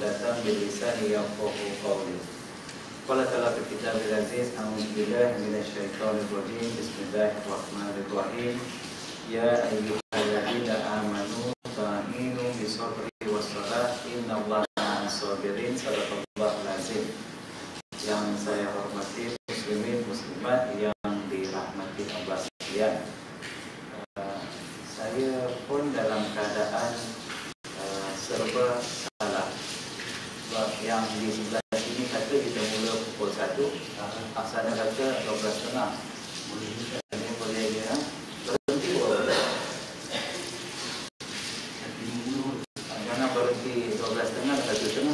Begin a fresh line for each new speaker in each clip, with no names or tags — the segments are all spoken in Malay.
'uqdatam min lisani yafqahu qawli. Qala ta'ala fi kitabil aziz, a'udzu billahi minasyaitonir rajim. Bismillahirrahmanirrahim. Ya ayyuhalladzina amanu ta'inu bisabri wassalah innallaha ma'as-sabirin. Shadaqallahul azim. Yang saya hormati muslimin muslimat yang dirahmati Allah sekalian. Saya pun dalam keadaan serba salah. Sebab yang di sebelah sini kata kita mula pukul 1, asalnya kata 12.30. Ini boleh ya. Berhenti boleh. Jangan berhenti 12.30, 1.30.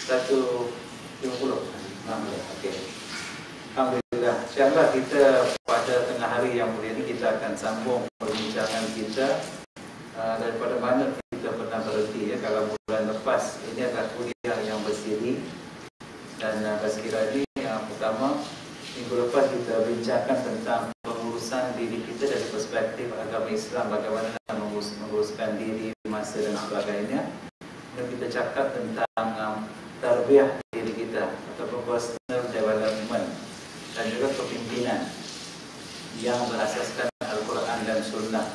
1.50. Okey. Alhamdulillah. InsyaAllah kita pada tengah hari yang mulia ini kita akan sambung perbincangan kita daripada mana kita pernah berhenti ya. Kalau bulan lepas ini adalah kuliah yang bersiri. Dan sekiranya yang pertama, minggu lepas kita bincangkan tentang pengurusan diri kita dari perspektif agama Islam, bagaimana menguruskan diri, masa dan sebagainya. Dan kita cakap tentang tarbiyah diri kita atau personal development dan juga kepimpinan yang berasaskan Al-Quran dan Sunnah.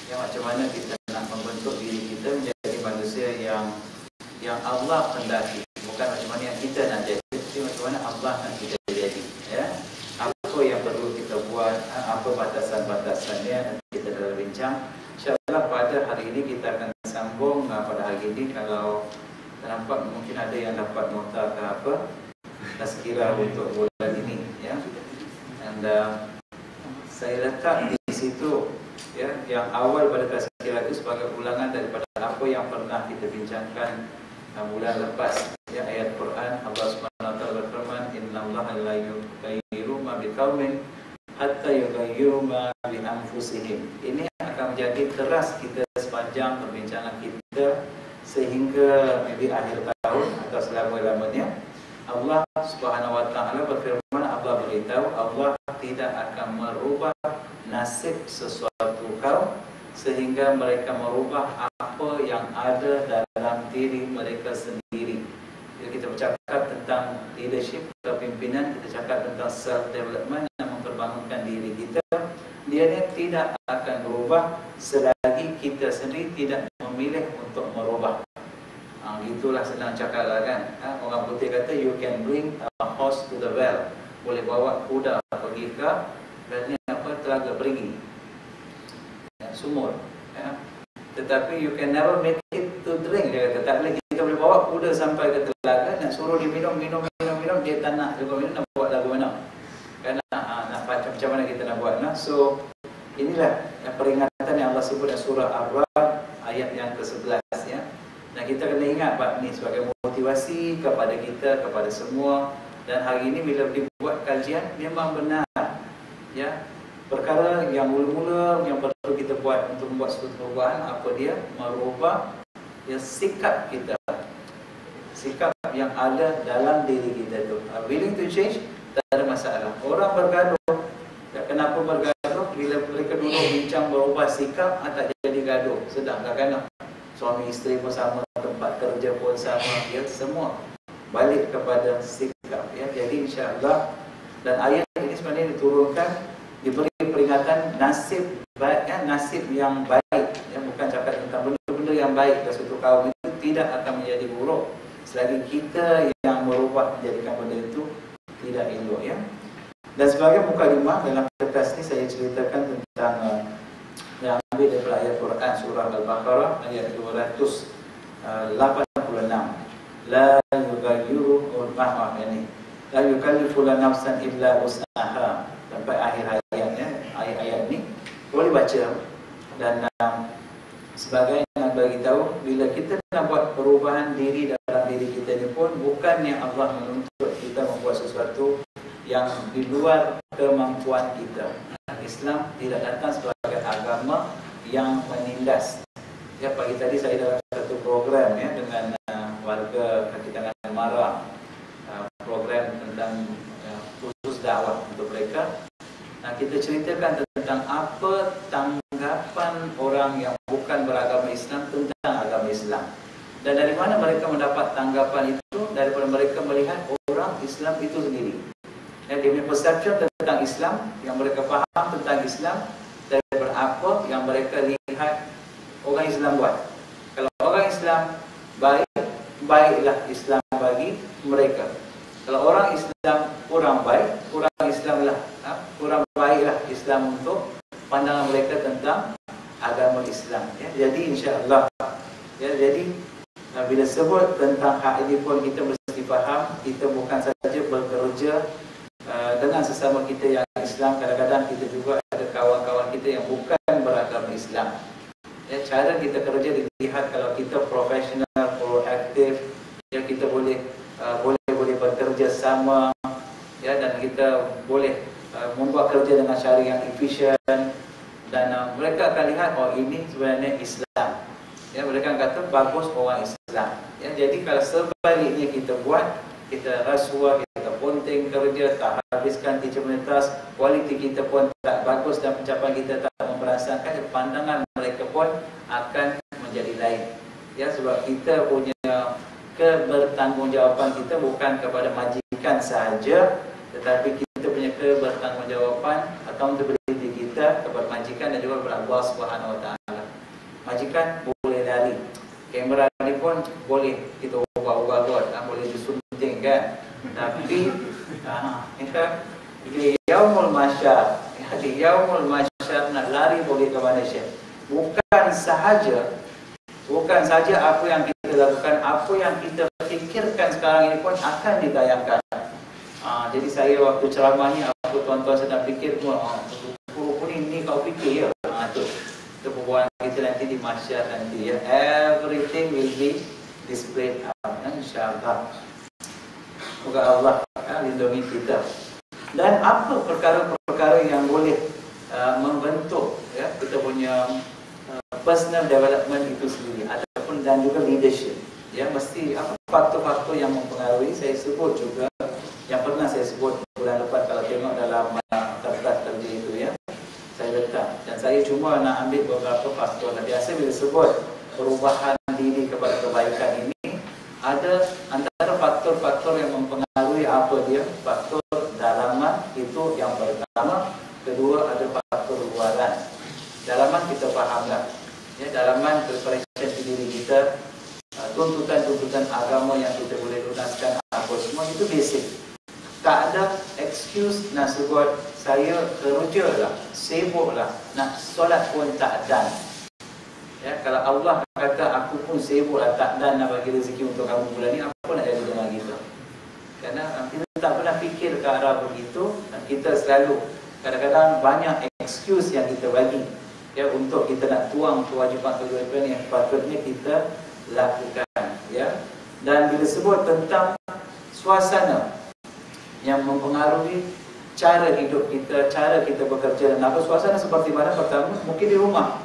Yang macam mana kita nak membentuk diri kita menjadi manusia yang Allah hendaki, bukan macam mana yang kita nak jadi, tapi macam mana Allah nak kita jadi. Ya, apa yang perlu kita buat, apa batasan-batasannya, nanti kita dah bincang. InsyaAllah pada hari ini kita akan sambung pada hari ini. Kalau nampak mungkin ada yang dapat nota ke apa tazkirah untuk bulan ini ya. Dan saya letak di situ ya, yang awal pada tazkirah itu sebagai ulangan daripada apa yang pernah kita bincangkan bulan lepas ya. Ayat Quran Allah Subhanahu wa taala berfirman, innallaha la yughayyiru ma biqaumin hatta yughayyiru ma bi anfusihim. Ini akan menjadi teras kita sepanjang perbincangan kita sehingga maybe akhir tahun atau selama-lamanya. Allah Subhanahu wa taala berfirman, Allah beritahu Allah tidak akan merubah nasib sesuatu kaum sehingga mereka merubah apa yang ada dalam diri mereka sendiri. Jadi kita bercakap tentang leadership, kepimpinan, kita cakap tentang self development yang memperbangunkan diri kita. Dia tidak akan berubah selagi kita sendiri tidak memilih untuk merubah. Itulah senang cakap lah kan. Orang putih kata you can bring a horse to the well. Boleh bawa kuda pergi ke telaga perigi, sumur ya. Tetapi you can never make it to drink. Dia kata tak boleh kita boleh bawa kuda sampai ke telaga, nak suruh dia minum, dia tak nak juga minum, nak buat lagu mana kan, nak macam mana kita nak buat nah. So inilah peringatan yang Allah sebut dalam surah Ar-Ra'd ayat yang ke-11 ya. Nah, kita kena ingat bab ni sebagai motivasi kepada kita, kepada semua. Dan hari ini bila dibuat kajian memang benar ya. Perkara yang mula-mula yang perlu kita buat untuk membuat suatu perubahan, apa dia? Merubah ya sikap kita, sikap yang ada dalam diri kita tu. Willing to change, tak ada masalah. Orang bergaduh, kenapa bergaduh? Bila mereka duduk bincang berubah sikap, tak jadi gaduh. Sedang tak kena. Suami isteri pun sama, tempat kerja pun sama, ya, semua balik kepada sikap ya. Jadi insya-Allah, dan ayat ini sebenarnya diturunkan, diberi peringatan nasib baik ya, nasib yang baik ya, bukan cakap tentang benda-benda yang baik dari suatu kaum itu tidak akan menjadi buruk selagi kita yang merubah menjadikan benda itu tidak elok ya. Dan sebagai mukadimah dalam kertas ini saya ceritakan tentang yang ambil daripada ayat Quran surah Al-Baqarah ayat 286. La yughayyiru ini la yukallifu nafsan illa wus'aha, sampai akhir ayatnya. Ayat ini boleh baca. Dan sebagai nak bagi tahu, bila kita nak buat perubahan diri dalam diri kita ni pun bukannya Allah menuntut kita membuat sesuatu yang di luar kemampuan kita. Islam tidak datang sebagai agama yang menindas. Ya, pagi tadi saya dalam satu program ya dengan warga kaki tangan Mara, program tentang khusus dakwah untuk mereka. Nah, kita ceritakan tentang apa tanggapan orang yang bukan beragama Islam tentang agama Islam. Dan dari mana mereka mendapat tanggapan itu? Daripada mereka melihat orang Islam itu sendiri. Dia punya perception tentang Islam, yang mereka faham tentang Islam daripada apa yang mereka lihat orang Islam buat. Kalau orang Islam baik, baiklah Islam bagi mereka. Kalau orang Islam kurang baik, kurang Islamlah, kurang baiklah Islam untuk pandangan mereka tentang agama Islam. Ya, jadi insya-Allah, ya, jadi bila sebut tentang hak ini pun kita mesti faham, kita bukan saja bekerja dengan sesama kita yang Islam, kadang-kadang kita juga ada kawan-kawan kita yang bukan beragama Islam. Ya, cara kita kerja dilihat kalau kita profesional, proaktif, ya, kita boleh bekerja sama, ya, dan kita boleh membuat kerja dengan cara yang efisien, dan mereka akan lihat, oh, ini sebenarnya Islam. Ya, mereka kata bagus orang Islam. Ya, jadi kalau sebaliknya kita buat, kita rasuah, kita ponting kerja, tak habiskan 3 minit, kualiti kita pun tak bagus dan pencapaian kita tak memberasakan, pandangan mereka pun akan menjadi lain. Ya, sebab kita punya kebertanggungjawaban kita bukan kepada majikan sahaja, tetapi kita punya kebertanggungjawaban accountability kita kepada majikan dan juga kepada Allah Subhanahu Wa Taala. Majikan boleh lari, kamera ni pun boleh kita ubah-ubah buat, boleh disunting kan. Tapi kita di yaumul mahsyar, di yaumul mahsyar nak lari boleh ke mana Syekh? Bukan saja apa yang kita lakukan, apa yang kita fikirkan sekarang ini pun akan ditayangkan. Jadi saya waktu ceramah ni, apa tuan-tuan sedang fikir pun, ini kau fikir ya. Itu perbualan kita nanti di mahsyar nanti, ya. Everything will be displayed out, insya-Allah. Semoga Allah lindungi kita. Dan apa perkara-perkara yang boleh membentuk, ya, kita punya personal development itu sendiri, ataupun dan juga leadership. Ya, mesti apa faktor-faktor yang mempengaruhi. Saya sebut juga yang pernah saya sebut bulan lepas, kalau tengok dalam kertas kerja itu, ya, saya letak, dan saya cuma nak ambil beberapa faktor. Biasa bila sebut perubahan diri kepada kebaikan ini, ada antara faktor-faktor yang mempengaruhi apa dia? Faktor dalaman itu yang pertama. Kedua, ada faktor luaran. Dalaman kita fahamlah, ya, dalaman preparation diri kita, tuntutan-tuntutan agama yang kita boleh lunaskan, apa semua itu basic. Tak ada excuse nak sebut saya kerja lah, sibuk lah, nak solat pun tak dan. Ya, kalau Allah kata aku pun sibuk lah, tak dan nak bagi rezeki untuk kamu bulan ni, apa nak jadi dengan kita? Kerana kita tak pernah fikir ke arah begitu, dan kita selalu kadang-kadang banyak excuse yang kita bagi, ya, untuk kita nak tuang kewajipan-kewajipan yang patutnya kita lakukan, ya. Dan bila sebut tentang suasana yang mempengaruhi cara hidup kita, cara kita bekerja, dan apa suasana seperti mana? Pertama, mungkin di rumah,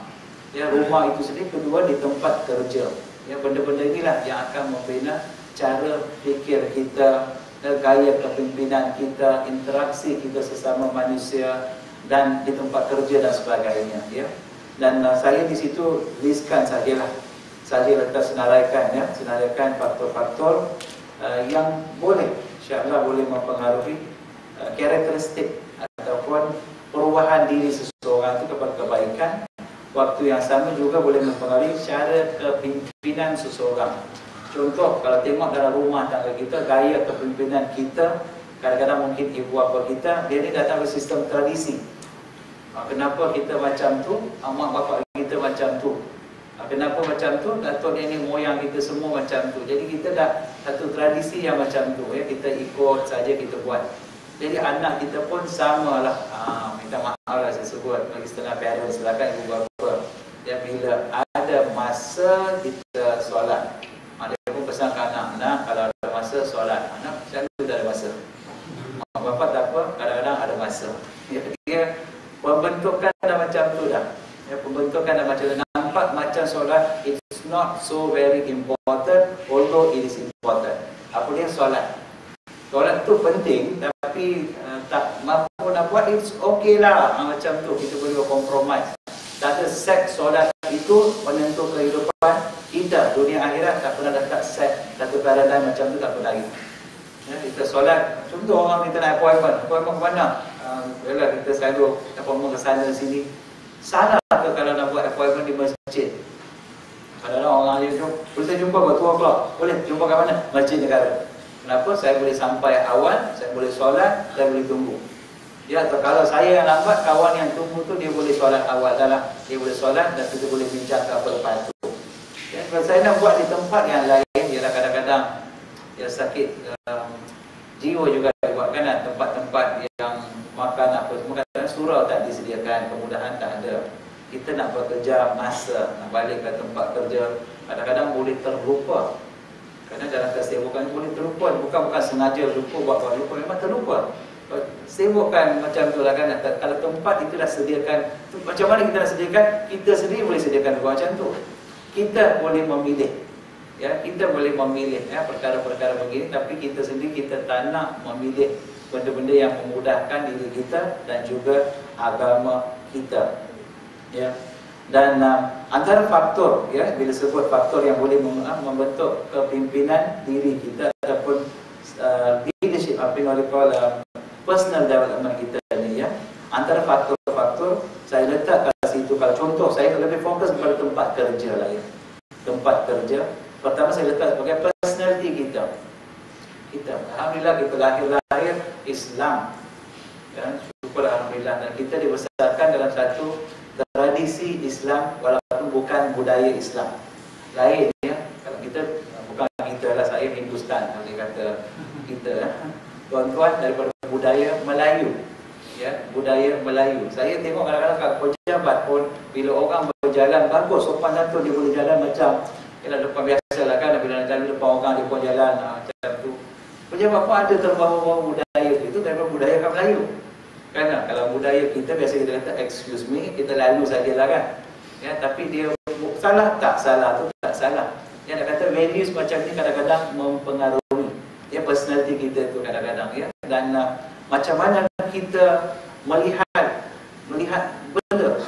ya, rumah itu sendiri. Kedua, di tempat kerja, ya, benda-benda inilah yang akan membina cara fikir kita, gaya kepimpinan kita, interaksi kita sesama manusia, dan di tempat kerja dan sebagainya, ya. Dan saya di situ listkan sajalah, saya letak senaraikan, ya, senaraikan faktor-faktor yang boleh, insya-Allah boleh mempengaruhi karakteristik ataupun perubahan diri seseorang itu kepada kebaikan. Waktu yang sama juga boleh mempengaruhi cara kepimpinan seseorang. Contoh, kalau tengok dalam rumah tangga kita, gaya kepimpinan kita, kadang-kadang mungkin ibu bapa kita, dia ni datang dari sistem tradisi. Kenapa kita macam tu? Mak bapak kita macam tu. Kenapa macam tu? Datuk nenek moyang kita semua macam tu. Jadi kita dah satu tradisi yang macam tu, ya, kita ikut saja, kita buat. Jadi anak kita pun samalah. Minta maaf lah saya sebut bagi setengah parents, silakan ibu bapa, ya, bila ada masa kita solat, dia pun pesan ke anak, kalau ada masa solat, anak selalu dah ada masa. Mak bapak tak apa, kadang-kadang ada masa. Dia pembentukan dah macam tu dah. Ya, pembentukan dah macam tu. Nampak macam solat, it's not so very important, although it is important. Apa dia? Solat. Solat tu penting, tapi tak mampu nak buat, it's okay lah. Macam tu, kita boleh compromise. Tak ada set solat itu menentu kehidupan kita. Dunia akhirat tak pernah letak set satu paradigm macam tu, tak pernah lagi. Ya, kita solat, contoh orang kita nak appointment ke mana? Yalah, kita selalu appointment ke sana sini. Salah ke kalau nak buat appointment di masjid? Kadang-kadang orang dia boleh saya jumpa kat 2 o'clock. Boleh jumpa kat mana? Masjid negara. Kenapa? Saya boleh sampai awal, saya boleh solat, saya boleh tunggu. Ya, atau kalau saya yang lambat, kawan yang tunggu tu dia boleh solat awal dalam. Dia boleh solat dan kita boleh bincang apa lepas tu. Ya, kalau saya nak buat di tempat yang lain, ialah kadang-kadang ya sakit jiwa juga dibuatkan, tempat-tempat yang makan apa semua kadang surau tak disediakan, kemudahan tak ada. Kita nak bekerja masa, nak balik ke tempat kerja, kadang-kadang boleh terlupa. Kerana dalam kesibukan boleh terlupa, bukan sengaja lupa, buat lupa, memang terlupa. Sibukkan macam tu lah kan. Kalau tempat itu dah sediakan, macam mana kita nak sediakan? Kita sendiri boleh sediakan macam tu. Kita boleh memilih. Ya, kita boleh memilih ya, perkara-perkara begini, tapi kita sendiri kita tak nak memilih benda-benda yang memudahkan diri kita dan juga agama kita. Ya. Dan antara faktor ya, bila sebut faktor yang boleh membentuk kepimpinan diri kita ataupun leadership, apa yang kita personal development kita ni ya, antara faktor-faktor saya letak kat situ. Kalau contoh, saya lebih fokus kepada tempat kerja lah ya. Tempat kerja, pertama saya letak sebagai personality kita. Alhamdulillah kita lahir Islam ya, syukur alhamdulillah, dan kita dibesarkan dalam satu tradisi Islam walaupun bukan budaya Islam. Lain ya, kalau kita bukan kita lah, saya Hindustan kalau dia kata kita ya. Tuan-tuan daripada budaya Melayu ya, budaya Melayu. Saya tengok kadang-kadang kat pejabat pun bila orang berjalan bagus, sopan santun, dia boleh jalan macam ialah depan biasalah kan, bila nak jalan depan orang dia pun jalan macam tu. Pejabat pun ada terbawa-bawa budaya itu daripada budaya kat Melayu. Kan kalau budaya kita biasa kita kata excuse me, kita lalu sajalah kan. Ya, tapi dia salah tak salah tu tak salah. Dia nak kata values macam ni kadang-kadang mempengaruhi ya personality kita tu kadang-kadang ya. Dan macam mana kita melihat benda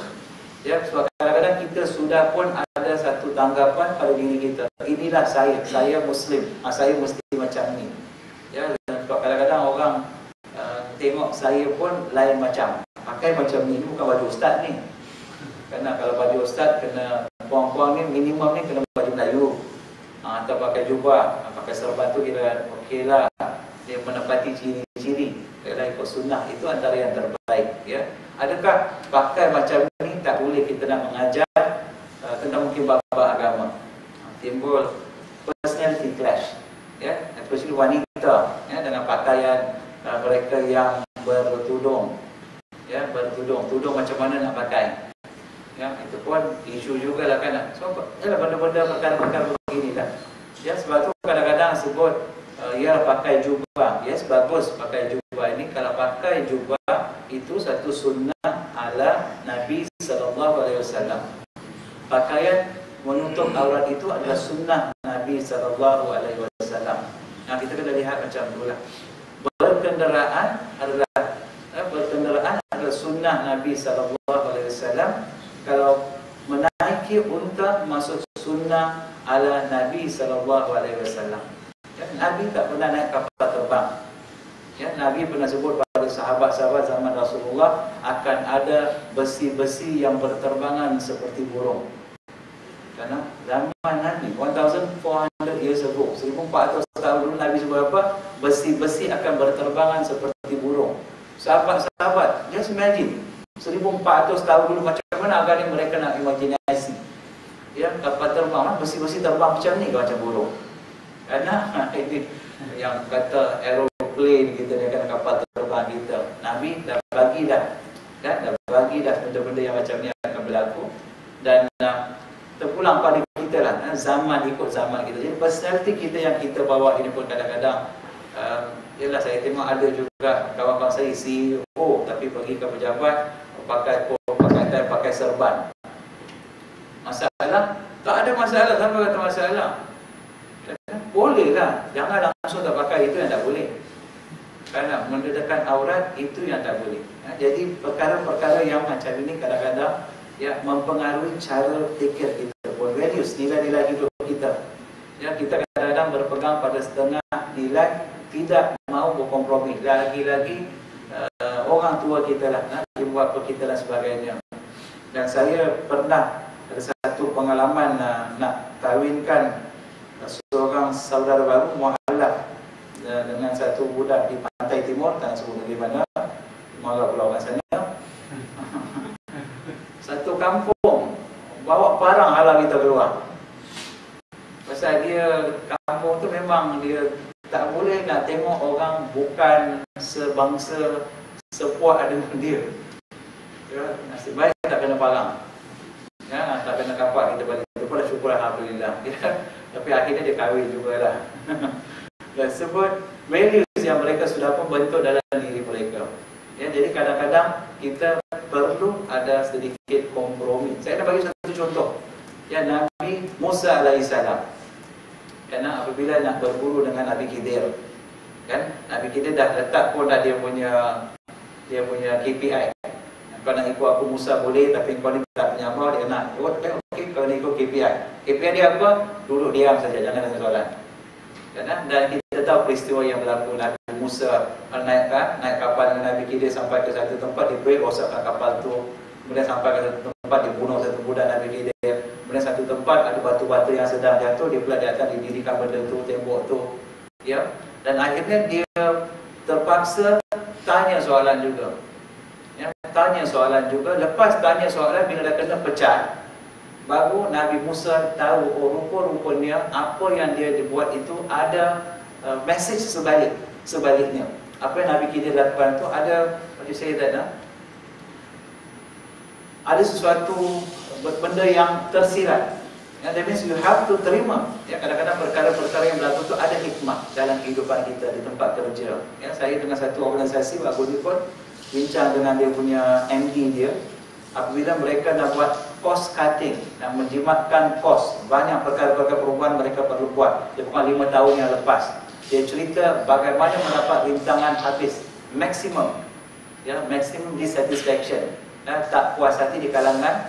ya, sebab kadang-kadang kita sudah pun ada satu tanggapan pada diri kita, inilah saya Muslim, saya mesti macam ni ya. Dan sebab kadang-kadang orang tengok saya pun lain macam, pakai macam ni, bukan baju ustaz ni. Kerana kalau baju ustaz kena puang-puang ni, minimum ni kena baju Melayu atau pakai jubah, pakai serban tu kira okey lah, dia menepati ciri-ciri kalau ikut sunnah. Itu antara yang terbaik ya. Adakah pakai macam ni tak boleh kita nak mengajar tentang mungkin bab-bab agama? Timbul personality clash ya, especially wanita ya, dengan pakaian mereka yang bertudung ya, tudung macam mana nak pakai ya, itu pun isu jugalah kan. So ialah benda-benda perkara-perkara begini lah ya. Sebab tu kadang-kadang sebut ya pakai jubah, yes bagus pakai jubah ini. Kalau pakai jubah itu satu sunnah ala Nabi SAW. Pakaian menutup aurat itu adalah sunnah Nabi SAW. Nah, kita kena lihat macam itulah. Berkenderaan adalah sunnah Nabi SAW. Kalau menaiki unta masuk sunnah ala Nabi SAW. Ya, Nabi tak pernah naik kapal terbang. Ya, Nabi pernah sebut pada sahabat-sahabat zaman Rasulullah akan ada besi-besi yang berterbangan seperti burung. Kerana zaman Nabi 1400 years ago, 1400 tahun dulu Nabi sebut apa? Besi-besi akan berterbangan seperti burung. Sahabat-sahabat, just imagine 1400 tahun dulu macam mana agaknya mereka nak imajinasi. Ya, kapal terbang, besi-besi terbang macam ni ke macam burung? Kerana ini yang kata aeroplane kita ni kan, kapal terbang kita. Nabi dah bagi dah benda-benda yang macam ni akan berlaku. Dan terpulang pada kita lah, zaman ikut zaman kita. Jadi personality kita yang kita bawa ini pun kadang-kadang ialah saya tengok ada juga kawan-kawan saya CEO tapi pergi ke pejabat pakai serban. Masalah? Tak ada masalah. Siapa kata masalah? Boleh lah, jangan langsung tak pakai, itu yang tak boleh. Kerana mendedahkan aurat itu yang tak boleh. Jadi perkara-perkara yang macam ini kadang-kadang ya, mempengaruhi cara fikir kita, values, nilai-nilai hidup kita. Ya, kita kadang-kadang berpegang pada setengah nilai, tidak mau berkompromi. Lagi-lagi orang tua kita lah, dia buat apa kita dan sebagainya. Dan saya pernah ada satu pengalaman nak kahwinkan seorang saudara baru, mualaf, dengan satu budak di pantai timur, tak sebut dari mana, marah pula orang sana. Satu kampung bawa parang halang kita keluar. Pasal dia, kampung tu memang dia tak boleh nak tengok orang bukan sebangsa, sepuak dengan dia. Ya, nasib baik tak kena parang. Ya, tak kena kapak kita balik. Itu pun syukur alhamdulillah. Ya, tapi akhirnya dia kahwin jugalah. Dan sebut values yang mereka sudah pun bentuk dalam diri mereka. Ya, jadi kadang-kadang kita perlu ada sedikit kompromi. Saya nak bagi satu contoh. Ya, Nabi Musa alaihissalam. Kerana apabila nak berburu dengan Nabi Khidir, kan, Nabi Khidir dah letak pun dah dia punya KPI. Kalau nak ikut aku Musa boleh, tapi kalau ni tak penyabar, dia nak okey, kalau nak ikut KPI. KPI dia apa? Duduk diam saja, jangan tanya soalan. Dan kita tahu peristiwa yang berlaku. Nabi Musa naik kapal dengan Nabi Khidir sampai ke satu tempat, dia rosakkan kapal tu. Kemudian sampai ke satu tempat, dibunuh satu budak Nabi Khidir. Kemudian satu tempat ada batu-batu yang sedang jatuh, dia pula di atas didirikan benda tu, tembok tu. Ya. Dan akhirnya dia terpaksa tanya soalan juga. Ya, tanya soalan juga. Lepas tanya soalan, bila dah kena pecat, baru Nabi Musa tahu, oh, rupa-rupanya apa yang dia dibuat itu ada message sebaliknya. Apa yang Nabi Khidir lakukan itu ada, what you say that, ada sesuatu benda yang tersirat. Ya, that means you have to terima. Ya, kadang-kadang perkara-perkara yang berlaku itu ada hikmah dalam kehidupan kita di tempat kerja. Ya, saya dengan satu organisasi, Pak Budi pun bincang dengan dia punya MD dia. Apabila mereka nak buat cost cutting, nak menjimatkan kos, banyak perkara-perkara perubahan mereka perlu buat. Dia bukan 5 tahun yang lepas. Dia cerita bagaimana mendapat rintangan habis, maximum, ya, maximum dissatisfaction, ya, tak puas hati di kalangan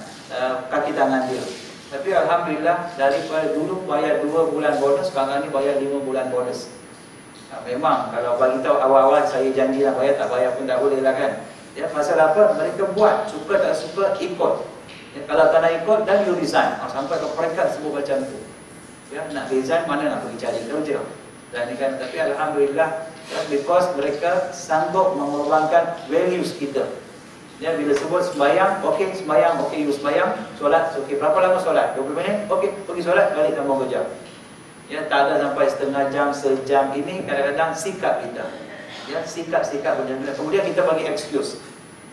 kaki tangan dia. Tapi alhamdulillah, daripada dulu bayar 2 bulan bonus, sekarang ni bayar 5 bulan bonus. Memang kalau bagi tahu awal-awal saya janji nak bayar, tak bayar pun tak boleh lah kan. Ya, pasal apa? Mereka buat, suka tak suka ikut. Ya, kalau tak nak ikut, dan you resign. Sampai ke peringkat sebut macam tu. Ya, nak resign mana nak pergi cari kerja. Dan ini kan, tapi alhamdulillah, ya, because mereka sanggup mengorbankan values kita. Ya, bila sebut sembahyang, okey sembahyang, okey you sembahyang, solat, okey berapa lama solat? 20 minit, okey pergi solat, balik sambung kerja. Ya, tak ada sampai setengah jam, sejam. Ini kadang-kadang sikap kita. Ya, sikap macam ni. Kemudian kita bagi excuse.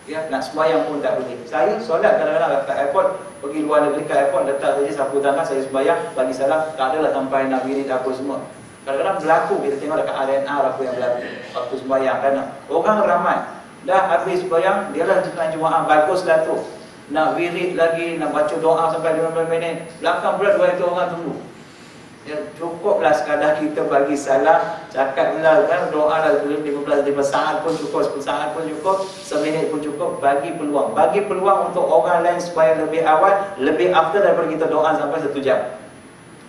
Ya, nak sembahyang pun tak boleh. Saya solat kadang-kadang kat airport, pergi luar negeri kat airport, letak saja sapu tangan, saya sembahyang, bagi salam, tak adalah sampai nak wirid apa semua. Kadang-kadang berlaku, kita tengok dekat RNR apa yang berlaku waktu sembahyang. Kerana orang ramai dah habis sembahyang, dia lah jemaah, baguslah tu. Nak wirid lagi, nak baca doa sampai 15 minit. Belakang pula 2 orang tunggu. Ya, cukuplah sekadar kita bagi salam, cakaplah kan, doa lah 15 saat pun cukup, 10 saat pun cukup, seminit pun cukup. Bagi peluang untuk orang lain supaya lebih awal, lebih after daripada kita doa sampai 1 jam.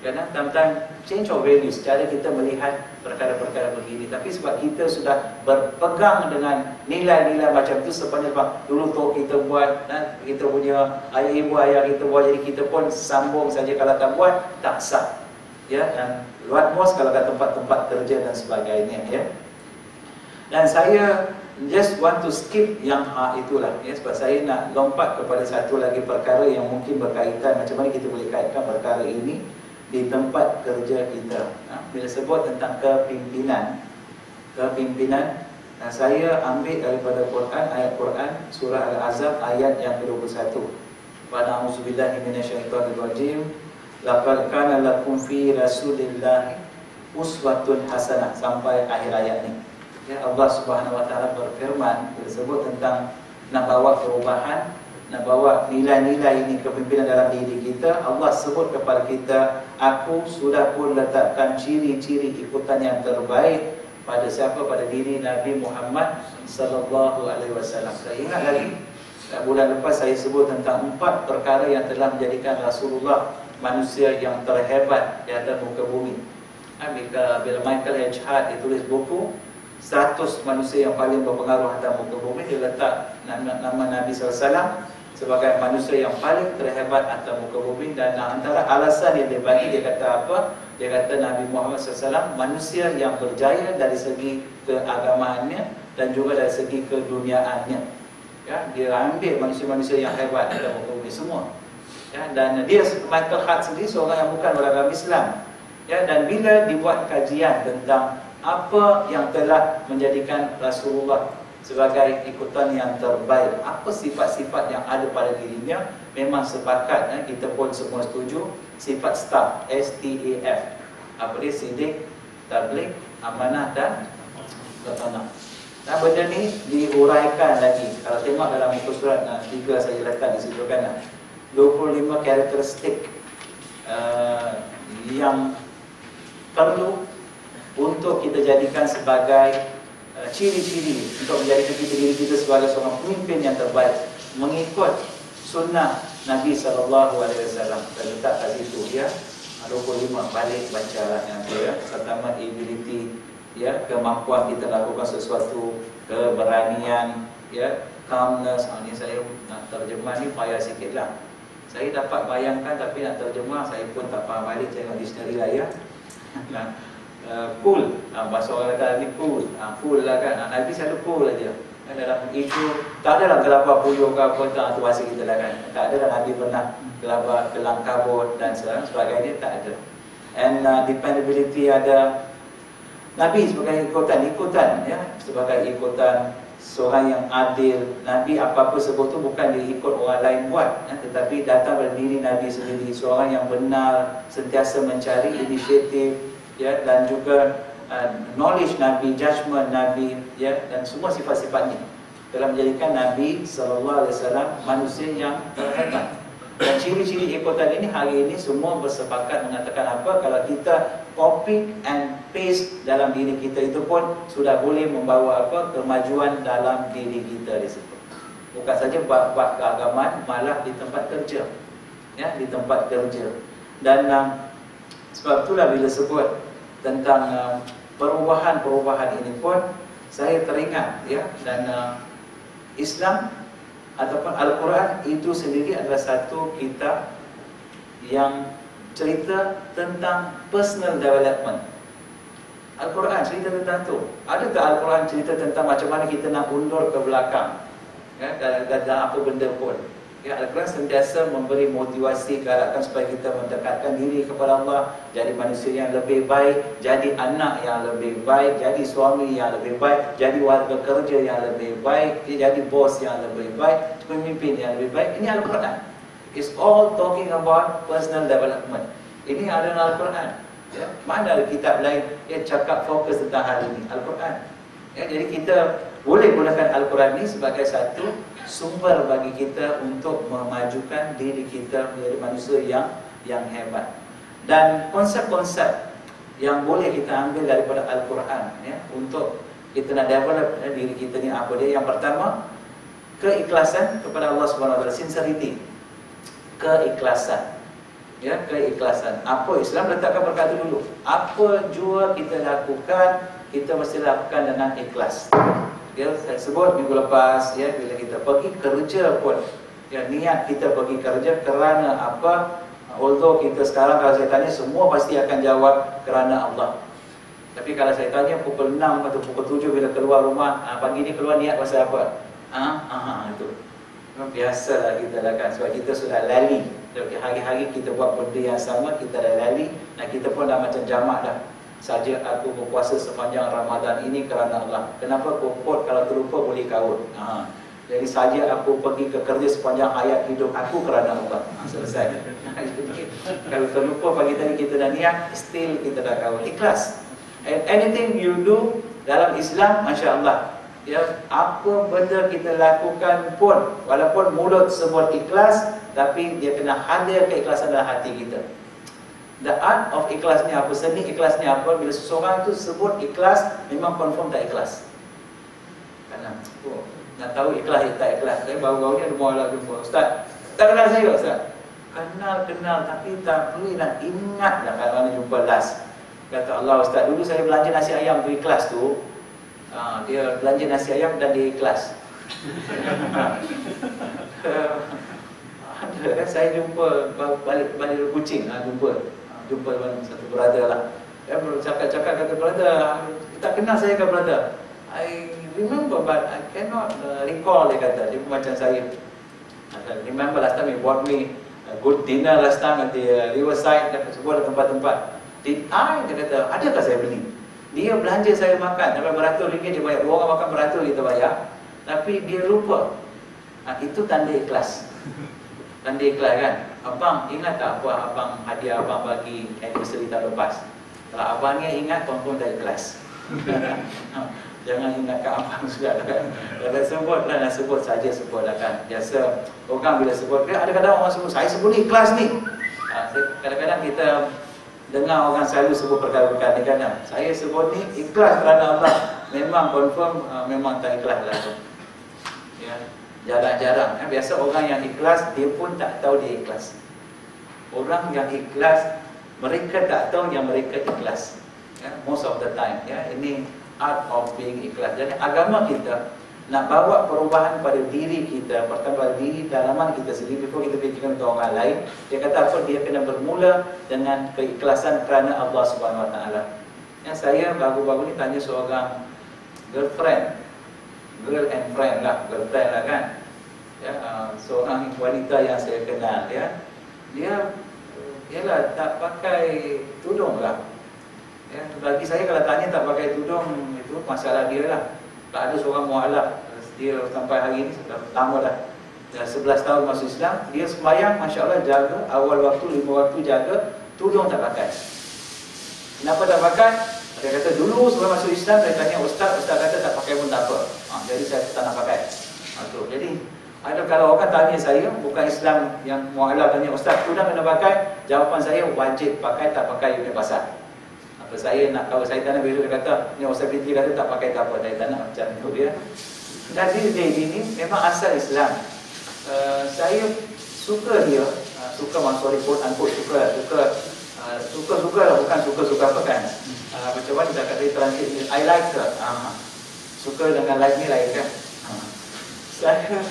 Kerana sometimes change of values, cara kita melihat perkara-perkara begini. Tapi sebab kita sudah berpegang dengan nilai-nilai macam itu sepanjang dulu tu kita buat, dan kita punya ibu ayah kita buat, jadi kita pun sambung saja. Kalau tak buat, tak sah. Ya, dan luat mos kalau kat tempat-tempat kerja dan sebagainya, ya. Dan saya just want to skip yang itulah, ya, sebab saya nak lompat kepada satu lagi perkara yang mungkin berkaitan, macam mana kita boleh kaitkan perkara ini di tempat kerja kita. Bila sebut tentang kepimpinan, saya ambil daripada Quran, ayat Quran surah Al-Ahzab ayat yang ke-21. Wa a'udzubillahi minasyaitonirrajim. Laqad kana lakum fi rasulillahi uswatun hasanah, sampai akhir ayat ni. Ya, Allah Subhanahu wa taala berfirman, disebut tentang nak bawa perubahan, nak bawa nilai-nilai ini kepimpinan dalam diri kita. Allah sebut kepada kita, aku sudah pun letakkan ciri-ciri ikutan yang terbaik pada siapa? Pada diri Nabi Muhammad sallallahu alaihi wasallam. Saya ingat lagi Bulan lepas saya sebut tentang 4 perkara yang telah menjadikan Rasulullah manusia yang terhebat di atas muka bumi. Bila Michael H. Hart dia tulis buku 100 manusia yang paling berpengaruh atas muka bumi, dia letak nama Nabi SAW sebagai manusia yang paling terhebat atas muka bumi. Dan antara alasan yang dia bagi, dia kata apa? Dia kata Nabi Muhammad SAW manusia yang berjaya dari segi keagamaannya dan juga dari segi keduniaannya. Ya, dia ambil manusia-manusia yang hebat dalam muka bumi semua. Ya, dan dia, Michael Hart sendiri seorang yang bukan beragama Islam. Ya, dan bila dibuat kajian tentang apa yang telah menjadikan Rasulullah sebagai ikutan yang terbaik, apa sifat-sifat yang ada pada dirinya, memang sepakat, kita pun semua setuju, sifat staff, STAF. Apa dia? Sidik, tabligh, amanah dan ketanah. Nah, benda ni diuraikan lagi. Kalau tengok dalam muka surat 3 saya letak di situ kan, 25 karakteristik yang perlu untuk kita jadikan sebagai ciri-ciri untuk menjadikan diri kita sebagai seorang pemimpin yang terbaik, mengikut sunnah Nabi SAW. Saya letak kat situ ya, 25 balik baca yang ya. Pertama, ability, ya, kemampuan kita lakukan sesuatu, keberanian, ya, calmness. Ini saya nak terjemah ni payah sikit lah. Saya dapat bayangkan tapi nak terjemah saya pun tak faham balik, tengok dictionary lah ya. Cool, bahasa orang kata ni cool, cool lah kan. Nabi selalu cool aja. Dalam isu tak adalah gelabah puyuh ke apa, tu bahasa kita lah kan. Tak adalah Nabi pernah gelabah, kelang kabut dan sebagainya, tak ada. And dependability ada. Nabi sebagai ikutan ya, sebagai ikutan seorang yang adil. Nabi apa-apa sebut tu bukan diikut orang lain buat ya, tetapi datang dari diri Nabi sendiri, seorang yang benar, sentiasa mencari inisiatif ya, dan juga knowledge Nabi, judgment Nabi ya, dan semua sifat-sifatnya telah menjadikan Nabi SAW manusia yang terhebat. Dan ciri-ciri ikutan ini hari ini semua bersepakat mengatakan apa? Kalau kita copy and paste dalam diri kita, itu pun sudah boleh membawa apa? Kemajuan dalam diri kita di situ. Bukan saja bab keagamaan, malah di tempat kerja, ya, di tempat kerja. Dan sebab itulah bila sebut tentang perubahan-perubahan ini pun saya teringat ya, dan Islam ataupun Al-Quran itu sendiri adalah satu kitab yang cerita tentang personal development. Al-Quran cerita tentang tu. Adakah Al-Quran cerita tentang macam mana kita nak undur ke belakang ya, dalam apa benda pun ya, Al-Quran sentiasa memberi motivasi, kearahkan supaya kita mendekatkan diri kepada Allah, jadi manusia yang lebih baik, jadi anak yang lebih baik, jadi suami yang lebih baik, jadi warga kerja yang lebih baik, jadi bos yang lebih baik, pemimpin yang lebih baik. Ini Al-Quran. It's all talking about personal development. Ini adalah Al-Quran ya. Mana ada kitab lain yang cakap fokus tentang hal ini? Al-Quran ya. Jadi kita boleh gunakan Al-Quran ini sebagai satu sumber bagi kita untuk memajukan diri kita menjadi manusia yang hebat. Dan konsep-konsep yang boleh kita ambil daripada Al-Quran ya, untuk kita nak develop diri kita ni apa dia? Yang pertama, keikhlasan kepada Allah SWT, sincerity. Keikhlasan ya, keikhlasan. Apa Islam letakkan perkata dulu, apa jua kita lakukan, kita mesti lakukan dengan ikhlas. Ya, saya sebut minggu lepas ya, bila kita pergi kerja pun ya, niat kita pergi kerja kerana apa? Although kita sekarang kalau saya tanya, semua pasti akan jawab kerana Allah. Tapi kalau saya tanya pukul 6 atau pukul 7 bila keluar rumah, pagi ni keluar niat pasal apa? Itu biasalah kita lakukan sebab kita sudah lali. Hari-hari kita buat benda yang sama, kita dah lali. Dan kita pun dah macam jamak dah. Saja aku berpuasa sepanjang Ramadan ini kerana Allah. Kenapa kokot kalau terlupa boleh kaut? Jadi saja aku pergi ke kerja sepanjang hayat hidup aku kerana Allah. Selesai. Kalau terlupa pagi tadi kita dah niat, still kita dah kaut. Ikhlas. And anything you do dalam Islam, Masya Allah ya, apa benda kita lakukan pun, walaupun mulut sebut ikhlas, tapi dia kena hadir keikhlasan dalam hati kita. The art of ikhlas ni apa? Seni ikhlas ni apa? Bila seseorang tu sebut ikhlas, memang confirm tak ikhlas. Karena nak tahu ikhlas tak ikhlas. Saya baru-baru ni ada mualaf jumpa, Ustaz, tak kenal saya Ustaz? Kenal tapi tak boleh nak ingat dah kalau mana jumpa last. Kata Allah, Ustaz, dulu saya belanja nasi ayam tu ikhlas tu, dia belanja nasi ayam dan dia ikhlas. Ada kan, saya jumpa balik kucing, jumpa satu brother lah. Dia cakap kata, brother, tak kenal saya ke brother? I remember but I cannot recall, dia kata. Dia macam saya. I remember last time he bought me a good dinner last time at the riverside, sebuah tempat-tempat. Did I? Dia kata, adakah saya beli? Dia belanja saya makan sampai beratus ringgit dia bayar. Dua orang makan beratus kita bayar. Tapi dia lupa. Itu tanda ikhlas. Tanda ikhlas kan. Abang ingat tak apa abang hadiah abang bagi anniversary tahun lepas? Kalau abangnya ingat, confirm dah ikhlas. Jangan ingat kat abang juga kan. Kalau sebut lah, nak sebut saja sebut lah kan. Biasa orang bila sebut, ada kadang orang sebut, saya sebut ni ikhlas ni. Kadang-kadang kita dengar orang selalu sebut perkara-perkara ni kan. Saya sebut ni ikhlas kerana Allah. Memang confirm, memang tak ikhlas lah tu. Ya, jarang-jarang. Biasa orang yang ikhlas, dia pun tak tahu dia ikhlas. Orang yang ikhlas, mereka tak tahu yang mereka ikhlas. Ya, most of the time. Ya, ini art of being ikhlas. Jadi agama kita nak bawa perubahan pada diri kita, pertama pada diri dalaman kita sendiri, before kita fikirkan untuk orang lain. Dia kata apa? Dia kena bermula dengan keikhlasan kerana Allah Subhanahu Wa Taala. Ya, saya baru-baru ni tanya seorang girlfriend, girl and friend lah, girlfriend lah kan. Ya, seorang wanita yang saya kenal, ya, dia ialah tak pakai tudung lah. Ya, bagi saya kalau tanya tak pakai tudung, itu masalah dia lah. Tak ada seorang mualaf, dia sampai hari ini sudah lama dah, 11 tahun masuk Islam. Dia sembahyang, Masya Allah, jaga, awal waktu, 5 waktu jaga, tudung tak pakai. Kenapa tak pakai? Dia kata dulu sebelum masuk Islam, saya tanya Ustaz kata tak pakai pun tak apa. Jadi saya tak nak pakai. Jadi kalau orang tanya saya, bukan Islam yang mualaf tanya Ustaz, tudung kena pakai? Jawapan saya wajib pakai, tak pakai punya pasal. Saya nak, kalau saya tak nak besok dia kata, ni Ustaz Fitri kata tak pakai tak apa, saya tak nak macam tu dia. Jadi dia ini memang asal Islam. Saya suka dia, suka sorry quote unquote, suka lah, bukan suka apa kan. Macam mana saya kata translate, I like her. Suka dengan like ni lain kan. Saya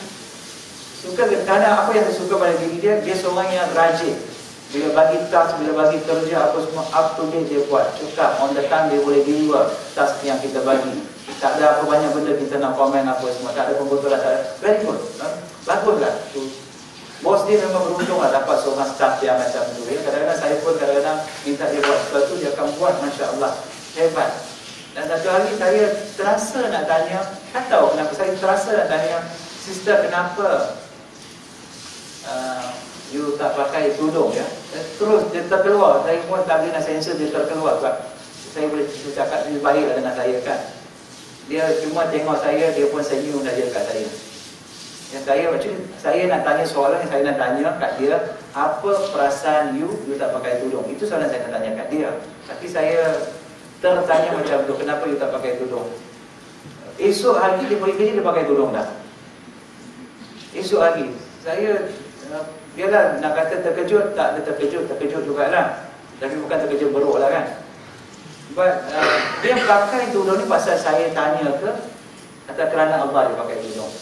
suka kerana apa yang saya suka pada diri dia, dia seorang yang rajin. Bila bagi task, bila bagi kerja, apa semua up to date dia buat. Cukap, on the time dia boleh deliver task yang kita bagi. Tak ada apa banyak benda kita nak komen apa semua. Tak ada pembotolan. Very good. Bagus lah. Bos dia memang beruntung lah dapat seorang staff yang macam tu. Kadang-kadang saya pun kadang-kadang minta dia buat sesuatu, dia akan buat, Masya Allah. Hebat. Dan satu hari saya terasa nak tanya, tak tahu kenapa saya terasa nak tanya, sister kenapa you tak pakai tudung ya? Terus dia terkeluar. Saya pun tak boleh nak sensor, dia terkeluar. Saya boleh cakap lebih baiklah dengan saya kan. Dia cuma tengok saya, dia pun senyum saja kat saya. Yang saya nak tanya soalan yang saya nak tanya kat dia, apa perasaan you tak pakai tudung? Itu soalan saya nak tanya kat dia. Tapi saya tertanya macam tu, kenapa you tak pakai tudung? Esok hari dia pergi kerja, dia pakai tudung dah. Esok hari saya biarlah nak kata terkejut, tak ada terkejut jugalah. Tapi bukan terkejut beruk lah kan. But dia pakai tudung ni pasal saya tanya ke, atau kerana Allah dia pakai tudung?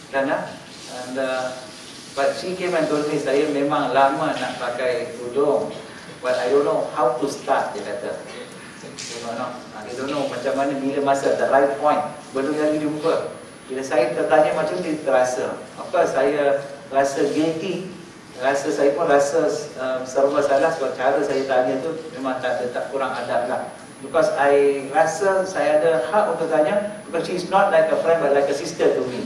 Kerana but she came and told me, saya memang lama nak pakai tudung, but I don't know how to start, dia kata. I don't know macam mana, bila masa the right point. Belum lagi jumpa. Bila saya tertanya macam ni, terasa apa, saya rasa guilty, saya pun rasa serba salah sebab cara saya tanya tu memang tak kurang adab lah. Because I rasa saya ada hak untuk tanya, because she is not like a friend but like a sister to me.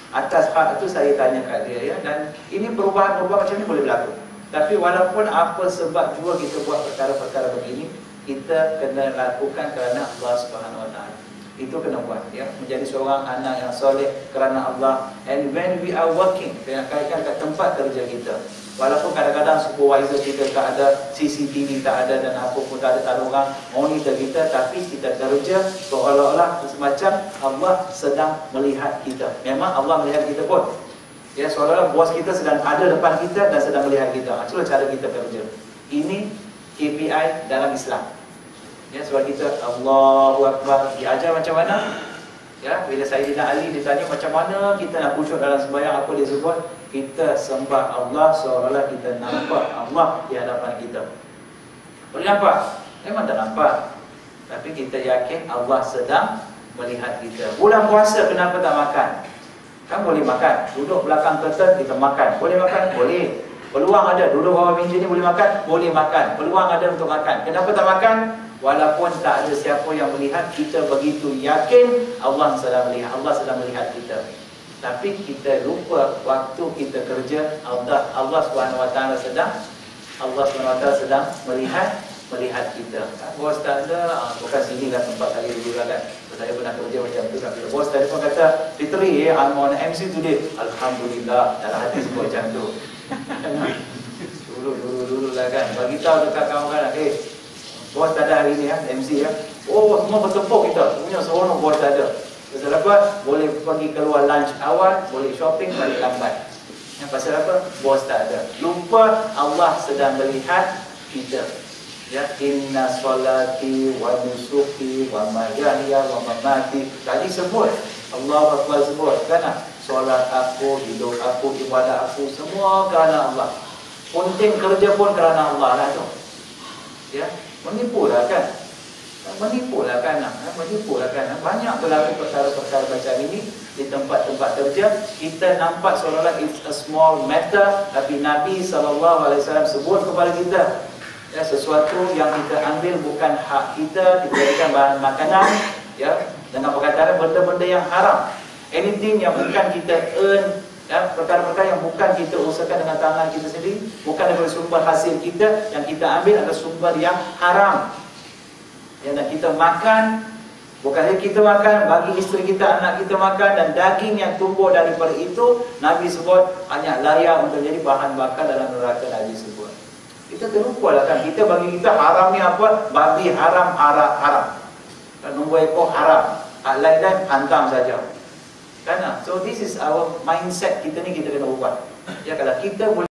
Atas hak itu saya tanya kat dia ya. Dan ini perubahan-perubahan macam ni boleh berlaku. Tapi walaupun apa sebab juga kita buat perkara-perkara begini, kita kena lakukan kerana Allah Subhanahu Wa Taala. Itu kena buat, ya. Menjadi seorang anak yang soleh kerana Allah. And when we are working, kaitan kat tempat kerja kita, walaupun kadang-kadang supervisor kita tak ada, CCTV tak ada dan apa pun tak ada orang monitor kita, tapi kita kerja seolah-olah semacam Allah sedang melihat kita. Memang Allah melihat kita pun, ya, seolah-olah bos kita sedang ada depan kita dan sedang melihat kita. Itulah cara kita kerja. Ini KPI dalam Islam. Ya, sebab kita Allahu Akbar diajar macam mana. Ya, bila Sayyidina Ali ditanya macam mana kita nak khusyuk dalam sembahyang, apa dia sebut? Kita sembah Allah seolah-olah kita nampak Allah di hadapan kita. Boleh nampak? Memang tak nampak, tapi kita yakin Allah sedang melihat kita. Bulan puasa kenapa tak makan? Kan boleh makan, duduk belakang curtain kita makan. Boleh makan? Boleh. Peluang ada, duduk bawah meja ni boleh makan? Boleh makan. Peluang ada untuk makan. Kenapa tak makan? Walaupun tak ada siapa yang melihat, kita begitu yakin Allah sedang melihat, Allah sedang melihat kita. Tapi kita lupa waktu kita kerja, Allah SWT sedang melihat kita. Bos tak ada, bukan sini lah tempat kali dulu kan. Saya pernah kerja macam tu kan. Bos tadi pun kata, Fitri, I'm on MC today. Alhamdulillah, dalam hati semua macam tu. Dulu lah kan. Bagi tahu dekat kawan-kawan, bos tak ada hari ni, MC ya. Oh, semua bertepuk kita. Punya seronok bos tak ada. Pasal apa? Boleh pergi keluar lunch awal, boleh shopping, balik lambat. Yang pasal apa? Bos tak ada. Lupa Allah sedang melihat kita. Ya, inna solati wa nusuki wa mahyaya wa mamati. Tadi sebut Allahu Akbar, sebut kan? Solat aku, hidup aku, ibadah aku, semua kerana Allah. Penting kerja pun kerana Allah lah tu. Ya, menipulah kan? Menipulah kan? Banyak berlaku perkara-perkara macam ini di tempat-tempat kerja. Kita nampak seolah-olah it's a small matter, tapi Nabi SAW sebut kepada kita, ya, sesuatu yang kita ambil bukan hak kita, dijadikan bahan makanan, ya, dengan perkataan benda-benda yang haram. Anything yang bukan kita earn, ya, perkara-perkara yang bukan kita usahakan dengan tangan kita sendiri, bukan daripada sumber hasil kita, yang kita ambil adalah sumber yang haram. Yang kita makan, bukan saja kita makan, bagi isteri kita, anak kita makan, dan daging yang tumbuh daripada itu, Nabi sebut hanya layak untuk jadi bahan bakar dalam neraka. Nabi sebut. Kita terlupalah kan, kita bagi kita haram ni apa? Babi haram, haram. Dan nombor ekor haram. Hak lain dan hantam saja. Kan? So this is our mindset kita ni, kita kena ubah. Ya, kalau kita boleh